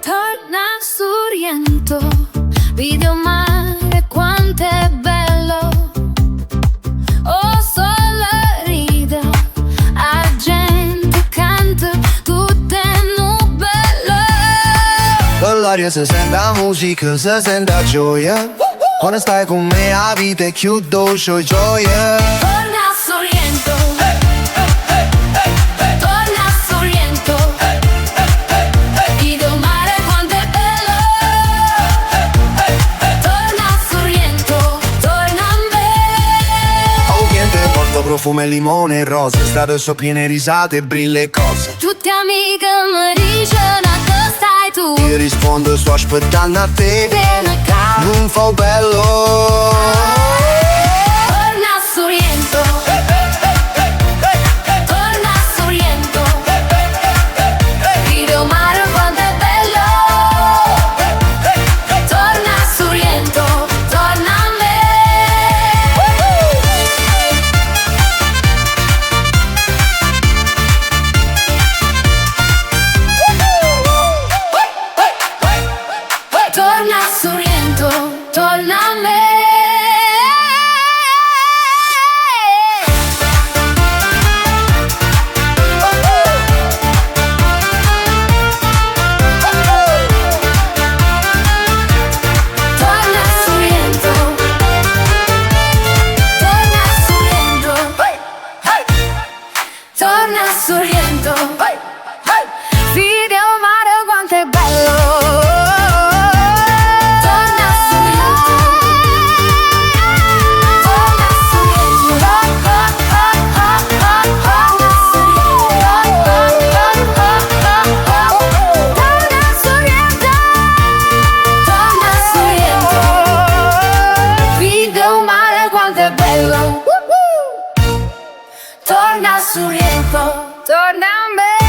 Torna su Riento, video mare quanto è bello. Oh sole ride, la gente canta tutte nubelle. Dall'aria si sente la musica, si sente la gioia. Quando stai con me la vita è più dolce gioia. Torna su Riento, torna su Riento, video mare quanto è bello. Torna su Riento, torna a me. Oh, niente, porto profumo e limone e rosa. Strade so piene risate, brille e cose. Tutte amiche mi dicono dove stai tu. Io rispondo, sto aspettando a te. Vieni qua. Non fa bello. Torna su Riento, torna su Riento, video mare quanto è bello. Torna su Riento, torna a me. Torna su Riento, torna a me. Torna su Riento, torna su Riento, torna su Riento, video mare quanto è bello. Torna su Riento, torna su Riento, torna su Riento, torna su Riento, video mare quanto è bello. Torna su Riento, torna a me.